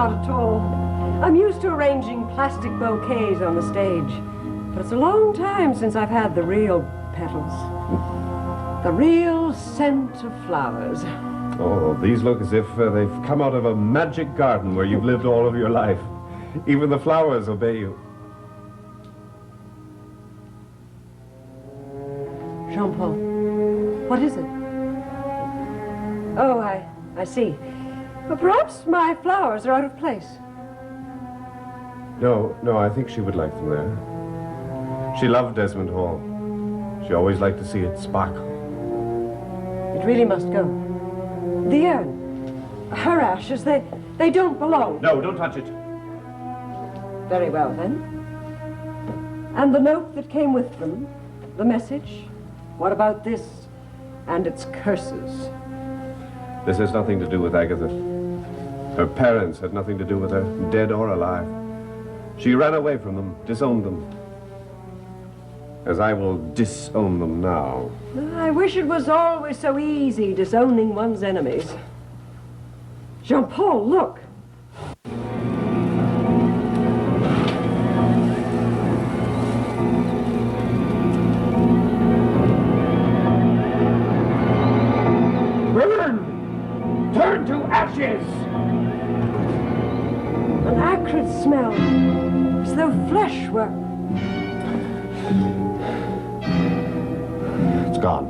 not at all. I'm used to arranging plastic bouquets on the stage. But it's a long time since I've had the real petals. The real scent of flowers. Oh, these look as if they've come out of a magic garden where you've lived all of your life. Even the flowers obey you. Jean-Paul, what is it? Oh, I see. Well, perhaps my flowers are out of place. No, I think she would like them there. She loved Desmond Hall. She always liked to see it sparkle. It really must go. The urn, her ashes, they don't belong. No, don't touch it. Very well, then. And the note that came with them, the message, what about this and its curses? This has nothing to do with Agatha. Her parents had nothing to do with her, dead or alive. She ran away from them, disowned them. As I will disown them now. I wish it was always so easy disowning one's enemies. Jean-Paul, look. Burn! Turn to ashes! An acrid smell, as though flesh were... It's gone.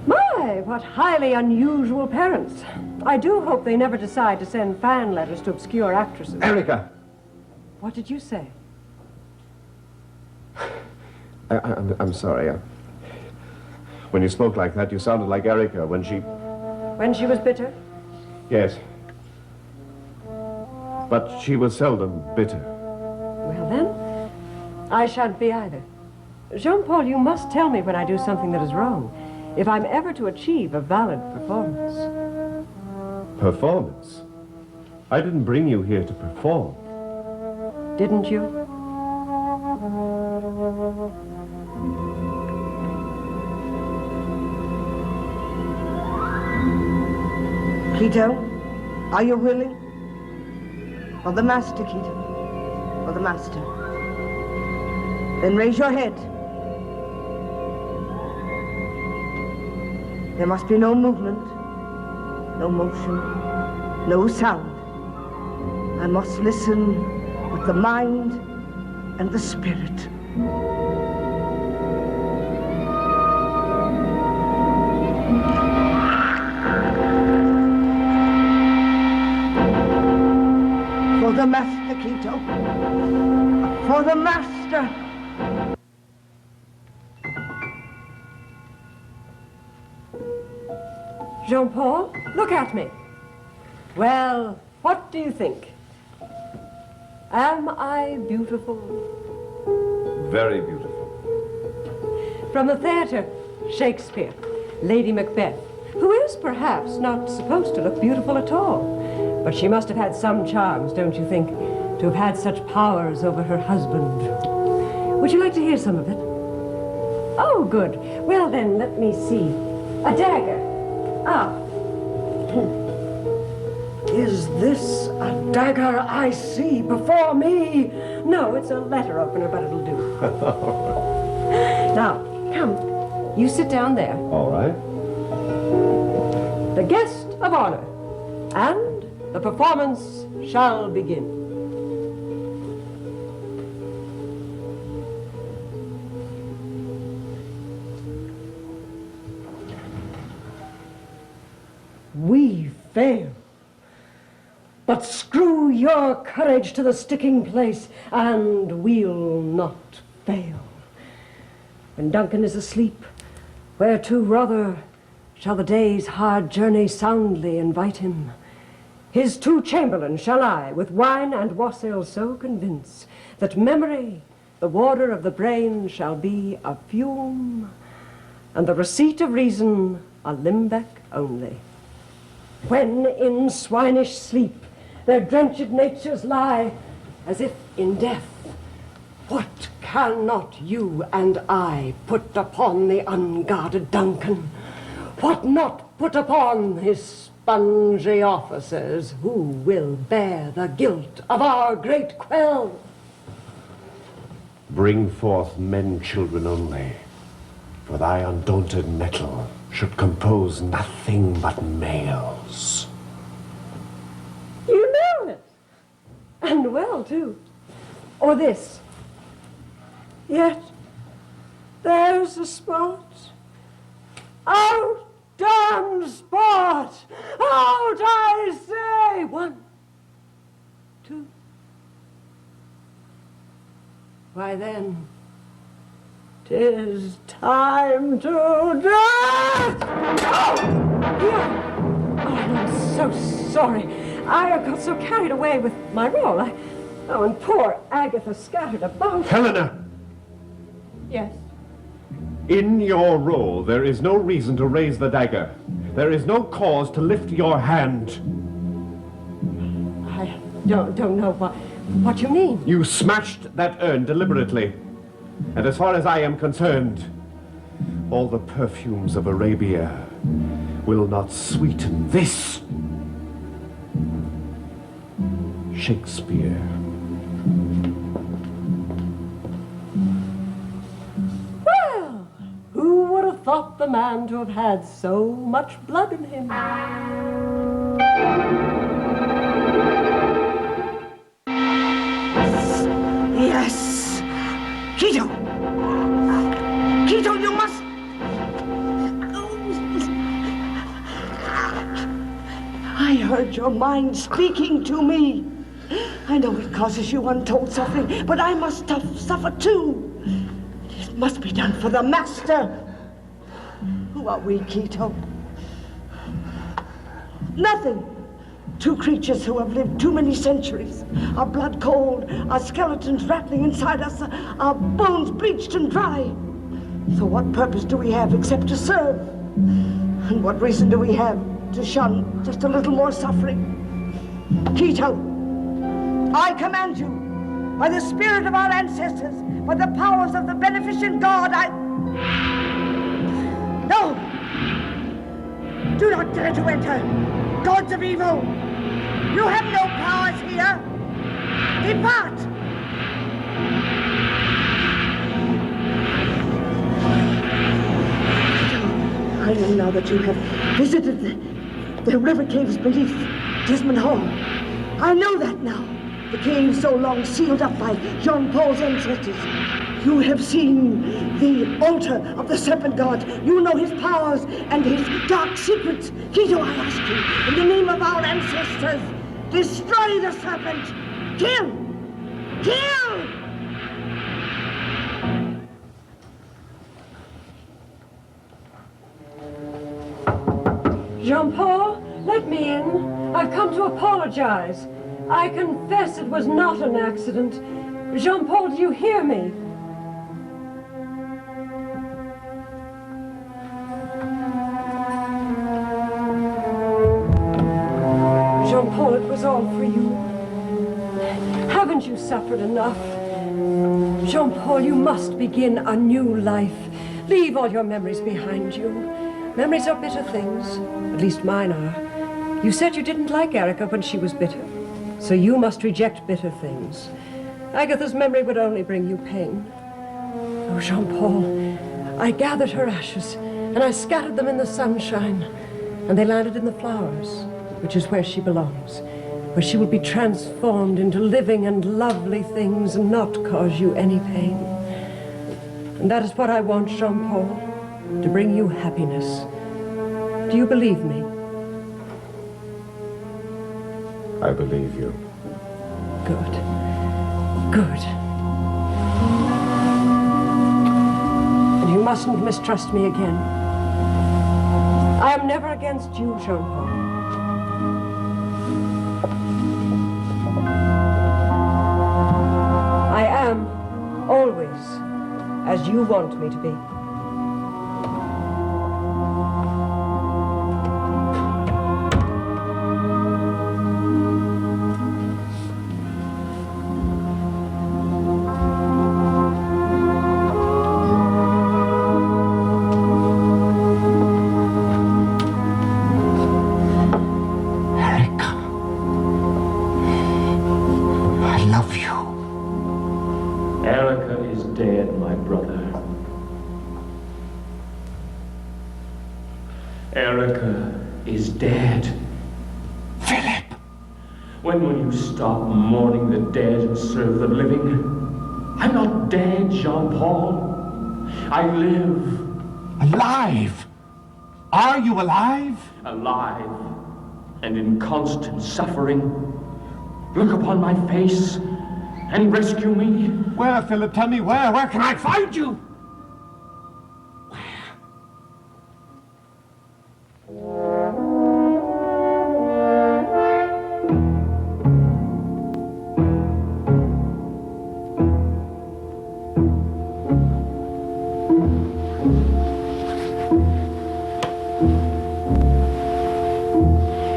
My, what highly unusual parents. I do hope they never decide to send fan letters to obscure actresses. Erica! What did you say? I'm sorry. When you spoke like that, you sounded like Erica when she... When she was bitter? Yes. But she was seldom bitter. Well, then, I shan't be either. Jean-Paul, you must tell me when I do something that is wrong, if I'm ever to achieve a valid performance. Performance? I didn't bring you here to perform. Didn't you? Quito, are you willing? For the master, Quito. For the master. Then raise your head. There must be no movement, no motion, no sound. I must listen with the mind and the spirit. For the master, Quito. For the master. Jean-Paul, look at me. Well, what do you think? Am I beautiful? Very beautiful. From the theater, Shakespeare, Lady Macbeth, who is perhaps not supposed to look beautiful at all. But she must have had some charms, don't you think, to have had such powers over her husband. Would you like to hear some of it? Oh, good. Well, then, let me see. A dagger. Ah. Is this a dagger I see before me? No, it's a letter opener, but it'll do. Now, come. You sit down there. All right. The guest of honor. And the performance shall begin. We fail. But screw your courage to the sticking place, and we'll not fail. When Duncan is asleep, whereto rather shall the day's hard journey soundly invite him? His two chamberlains shall I, with wine and wassail, so convince that memory, the water of the brain, shall be a fume, and the receipt of reason a limbeck only. When in swinish sleep their drenched natures lie, as if in death, what cannot you and I put upon the unguarded Duncan? what not put upon his spongy officers? Who will bear the guilt of our great quell? Bring forth men children only, for thy undaunted mettle should compose nothing but males. You know it, and well too. Or this. Yet there's a spot. Out, damned spot! Out, I say! 1, 2. Why then, 'tis time to dance! Oh! Yeah. Oh, I'm so sorry. I got so carried away with my role. Oh, and poor Agatha scattered about. Helena! Yes. In your role, there is no reason to raise the dagger. There is no cause to lift your hand. I don't know what you mean. You smashed that urn deliberately. And as far as I am concerned, all the perfumes of Arabia will not sweeten this. Shakespeare. Well, who would have thought the man to have had so much blood in him? Yes! Quito! Quito, you must... I heard your mind speaking to me. I know it causes you untold suffering, but I must suffer too. It must be done for the master. Who are we, Quito? Nothing. Two creatures who have lived too many centuries. Our blood cold, our skeletons rattling inside us, our bones bleached and dry. So what purpose do we have except to serve? And what reason do we have to shun just a little more suffering? Quito, I command you, by the spirit of our ancestors, by the powers of the beneficent God, No! Do not dare to enter! Gods of evil! You have no powers here! Depart! I know now that you have visited the river caves beneath Desmond Hall. I know that now. The cave so long sealed up by Jean-Paul's ancestors. You have seen the altar of the serpent god. You know his powers and his dark secrets. Quito, I ask you, in the name of our ancestors, destroy the serpent. Kill! Kill! Jean-Paul, let me in. I've come to apologize. I confess it was not an accident. Jean-Paul, do you hear me? Jean-Paul, it was all for you. Haven't you suffered enough? Jean-Paul, you must begin a new life. Leave all your memories behind you. Memories are bitter things. At least mine are. You said you didn't like Erica when she was bitter. So you must reject bitter things. Agatha's memory would only bring you pain. Oh, Jean-Paul, I gathered her ashes, and I scattered them in the sunshine, and they landed in the flowers, which is where she belongs, where she will be transformed into living and lovely things and not cause you any pain. And that is what I want, Jean-Paul, to bring you happiness. Do you believe me? I believe you. Good. Good. And you mustn't mistrust me again. I am never against you, Jean-Paul. I am always as you want me to be. Erica is dead. Philip! When will you stop mourning the dead and serve the living? I'm not dead, Jean-Paul. I live. Alive? Are you alive? Alive and in constant suffering. Look upon my face and rescue me. Where, Philip? Tell me where? Where can I find you?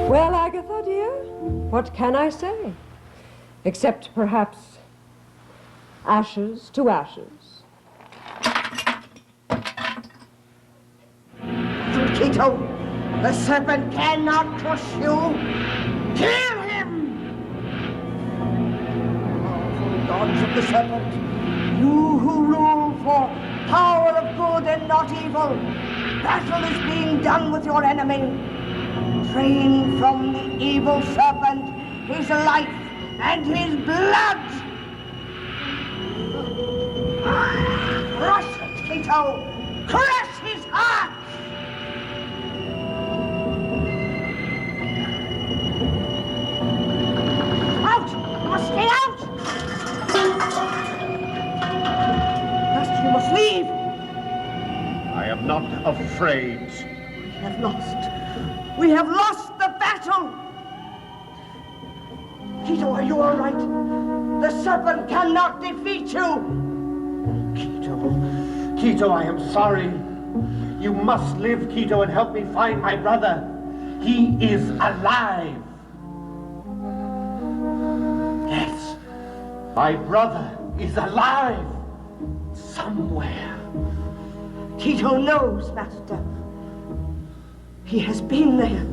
Well, Agatha, dear, what can I say? Except perhaps ashes to ashes. Quito, the serpent cannot crush you. Kill him! Powerful gods of the serpent, you who rule for power of good and not evil, battle is being done with your enemy. Drain from the evil serpent his life and his blood. Crush it, Quito! Crush his heart! Out! You must stay out! Master, you must leave! I am not afraid. We have lost. We have lost the battle! Quito, are you all right? The serpent cannot defeat you! Quito, I am sorry. You must live, Quito, and help me find my brother. He is alive. Yes, my brother is alive. Somewhere. Quito knows, Master. He has been there.